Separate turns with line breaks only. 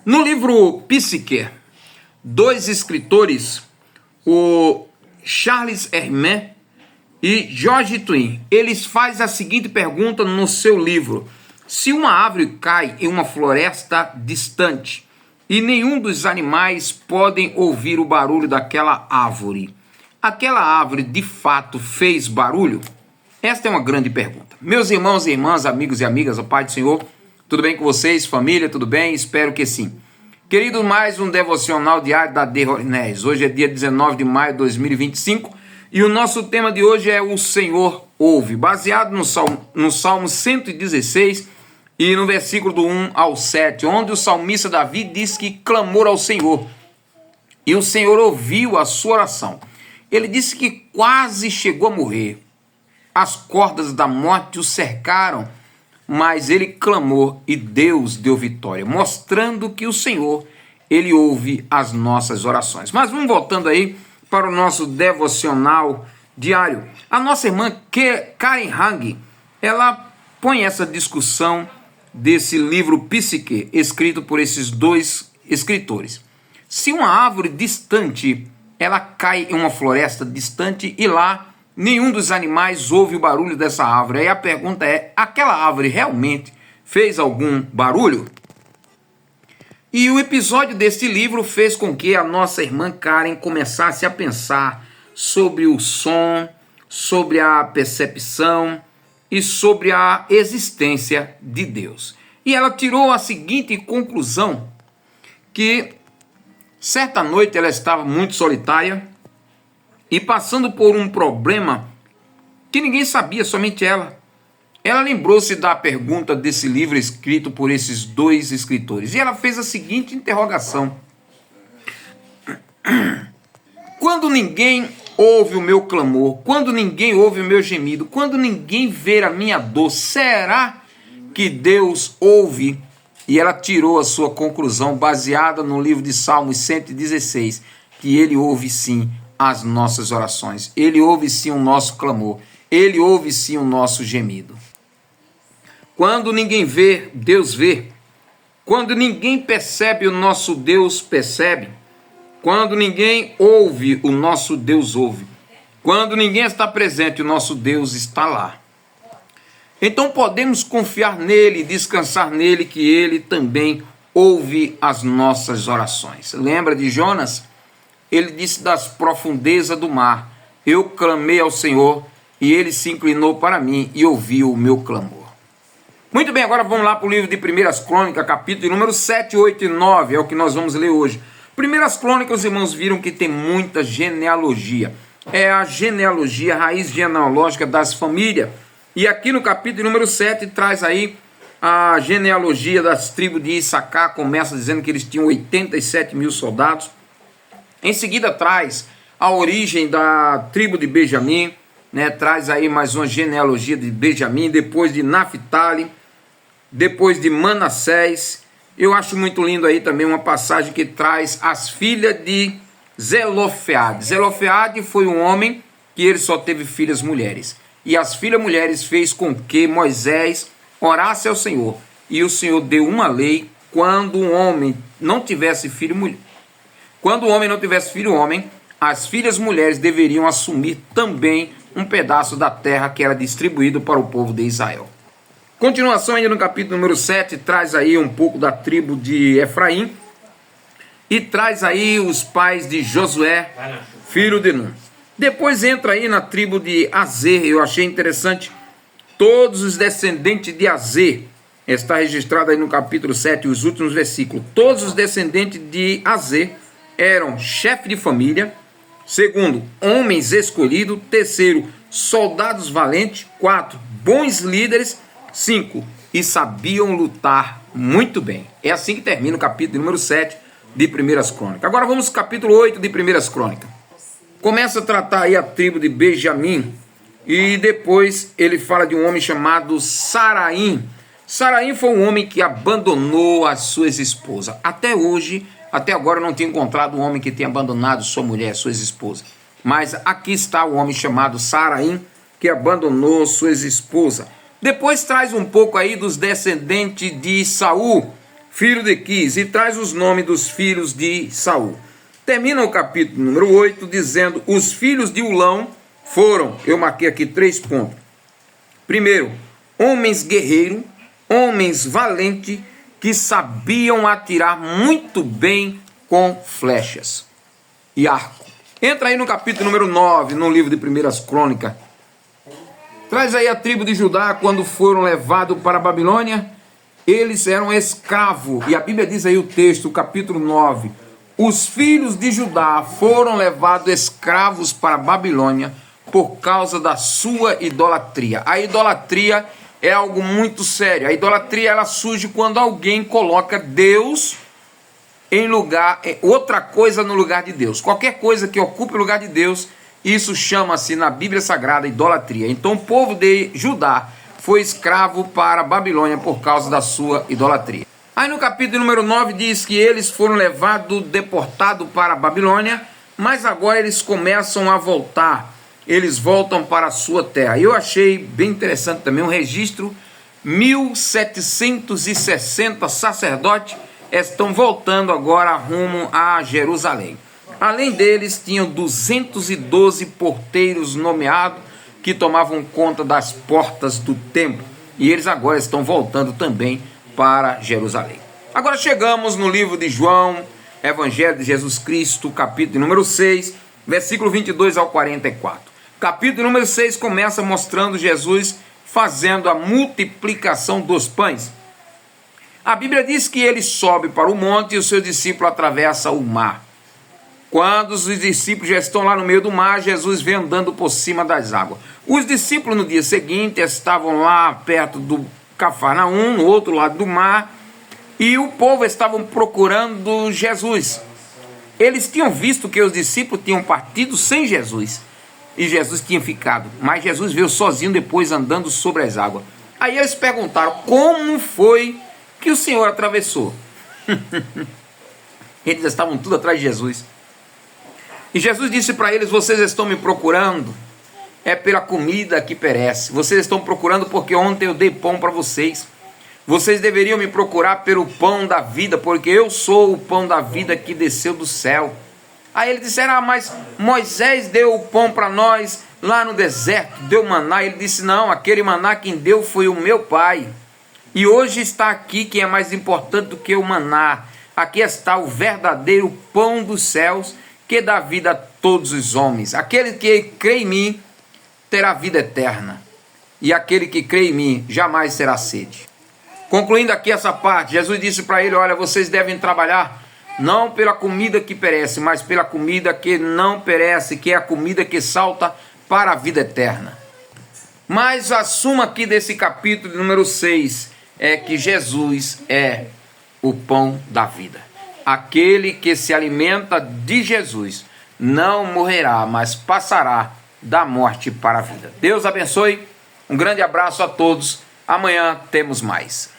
No livro Psique, dois escritores, o Charles Hermé e George Twin, eles fazem a seguinte pergunta no seu livro: se uma árvore cai em uma floresta distante e nenhum dos animais podem ouvir o barulho daquela árvore, aquela árvore de fato fez barulho? Esta é uma grande pergunta. Meus irmãos e irmãs, amigos e amigas, o Pai do Senhor, tudo bem com vocês? Família, tudo bem? Espero que sim. Queridos, mais um devocional diário da De Rorinés. Hoje é dia 19 de maio de 2025 e o nosso tema de hoje é o Senhor ouve, baseado no Salmo 116 e no versículo do 1 ao 7, onde o salmista Davi diz que clamou ao Senhor e o Senhor ouviu a sua oração. Ele disse que quase chegou a morrer. As cordas da morte o cercaram, mas ele clamou e Deus deu vitória, mostrando que o Senhor, ele ouve as nossas orações. Mas vamos voltando aí para o nosso devocional diário. A nossa irmã Karen Hang, ela põe essa discussão desse livro Psique, escrito por esses dois escritores. Se uma árvore distante, ela cai em uma floresta distante e lá nenhum dos animais ouve o barulho dessa árvore. Aí a pergunta é, aquela árvore realmente fez algum barulho? E o episódio deste livro fez com que a nossa irmã Karen começasse a pensar sobre o som, sobre a percepção e sobre a existência de Deus. E ela tirou a seguinte conclusão, que certa noite ela estava muito solitária e passando por um problema que ninguém sabia, somente ela. Ela lembrou-se da pergunta desse livro escrito por esses dois escritores. E ela fez a seguinte interrogação: quando ninguém ouve o meu clamor, quando ninguém ouve o meu gemido, quando ninguém vê a minha dor, será que Deus ouve? E ela tirou a sua conclusão baseada no livro de Salmos 116, que ele ouve sim as nossas orações. Ele ouve sim o nosso clamor. Ele ouve sim o nosso gemido. Quando ninguém vê, Deus vê. Quando ninguém percebe, o nosso Deus percebe. Quando ninguém ouve, o nosso Deus ouve. Quando ninguém está presente, o nosso Deus está lá. Então podemos confiar nele, descansar nele, que ele também ouve as nossas orações. Lembra de Jonas? Ele disse das profundezas do mar: eu clamei ao Senhor e ele se inclinou para mim e ouviu o meu clamor. Muito bem, agora vamos lá para o livro de 1 Crônicas, capítulo número 7, 8 e 9, é o que nós vamos ler hoje. 1 Crônicas, os irmãos viram que tem muita genealogia. É a genealogia, a raiz genealógica das famílias. E aqui no capítulo número 7 traz aí a genealogia das tribos de Issacar, começa dizendo que eles tinham 87 mil soldados. Em seguida traz a origem da tribo de Benjamim, né? Traz aí mais uma genealogia de Benjamim, depois de Naphtali, depois de Manassés. Eu acho muito lindo aí também uma passagem que traz as filhas de Zelofeade. Zelofeade foi um homem que ele só teve filhas mulheres. E as filhas mulheres fez com que Moisés orasse ao Senhor. E o Senhor deu uma lei: quando um homem não tivesse filho mulher, quando o homem não tivesse filho homem, as filhas mulheres deveriam assumir também um pedaço da terra que era distribuído para o povo de Israel. Continuação ainda no capítulo número 7, traz aí um pouco da tribo de Efraim e traz aí os pais de Josué, filho de Nun. Depois entra aí na tribo de Azer. Eu achei interessante, todos os descendentes de Azer, está registrado aí no capítulo 7, os últimos versículos. Todos os descendentes de Azer eram chefe de família. Segundo, homens escolhidos. Terceiro, soldados valentes. 4, bons líderes. 5, e sabiam lutar muito bem. É assim que termina o capítulo número 7 de 1 Crônicas. Agora vamos ao capítulo 8 de 1 Crônicas. Começa a tratar aí a tribo de Benjamim e depois ele fala de um homem chamado Saraim. Saraim foi um homem que abandonou as suas esposas. Até hoje, até agora eu não tinha encontrado um homem que tenha abandonado sua mulher, suas esposas. Mas aqui está o homem chamado Saraim, que abandonou suas esposas. Depois traz um pouco aí dos descendentes de Saul. filho de Quis, e traz os nomes dos filhos de Saul. Termina o capítulo número 8 dizendo: os filhos de Ulão foram, eu marquei aqui 3 pontos. Primeiro, homens guerreiros, homens valentes, que sabiam atirar muito bem com flechas e arco. Entra aí no capítulo número 9, no livro de 1 Crônicas. Traz aí a tribo de Judá, quando foram levados para a Babilônia, eles eram escravos. E a Bíblia diz aí o texto, o capítulo 9. Os filhos de Judá foram levados escravos para a Babilônia por causa da sua idolatria. A idolatria é algo muito sério. A idolatria, ela surge quando alguém coloca Deus em lugar, outra coisa no lugar de Deus. Qualquer coisa que ocupe o lugar de Deus, isso chama-se na Bíblia Sagrada idolatria. Então o povo de Judá foi escravo para a Babilônia por causa da sua idolatria. Aí no capítulo número 9 diz que eles foram levados, deportados para a Babilônia, mas agora eles começam a voltar. Eles voltam para a sua terra. Eu achei bem interessante também um registro: 1760 sacerdotes estão voltando agora rumo a Jerusalém. Além deles, tinham 212 porteiros nomeados que tomavam conta das portas do templo. E eles agora estão voltando também para Jerusalém. Agora chegamos no livro de João, Evangelho de Jesus Cristo, capítulo número 6, versículo 22 ao 44. Capítulo número 6 começa mostrando Jesus fazendo a multiplicação dos pães. A Bíblia diz que ele sobe para o monte e o seu discípulo atravessa o mar. Quando os discípulos já estão lá no meio do mar, Jesus vem andando por cima das águas. Os discípulos no dia seguinte estavam lá perto do Cafarnaum, no outro lado do mar, e o povo estavam procurando Jesus. Eles tinham visto que os discípulos tinham partido sem Jesus, e Jesus tinha ficado, mas Jesus veio sozinho depois andando sobre as águas. Aí eles perguntaram: como foi que o Senhor atravessou? Eles estavam tudo atrás de Jesus. E Jesus disse para eles: vocês estão me procurando é pela comida que perece. Vocês estão procurando porque ontem eu dei pão para vocês. Vocês deveriam me procurar pelo pão da vida, porque eu sou o pão da vida que desceu do céu. Aí eles disseram: ah, mas Moisés deu o pão para nós lá no deserto, deu maná. Ele disse: não, aquele maná quem deu foi o meu Pai. E hoje está aqui quem é mais importante do que o maná. Aqui está o verdadeiro pão dos céus, que dá vida a todos os homens. Aquele que crê em mim terá vida eterna, e aquele que crê em mim jamais terá sede. Concluindo aqui essa parte, Jesus disse para ele: olha, vocês devem trabalhar não pela comida que perece, mas pela comida que não perece, que é a comida que salta para a vida eterna. Mas a suma aqui desse capítulo número 6 é que Jesus é o pão da vida. Aquele que se alimenta de Jesus não morrerá, mas passará da morte para a vida. Deus abençoe, um grande abraço a todos. Amanhã temos mais.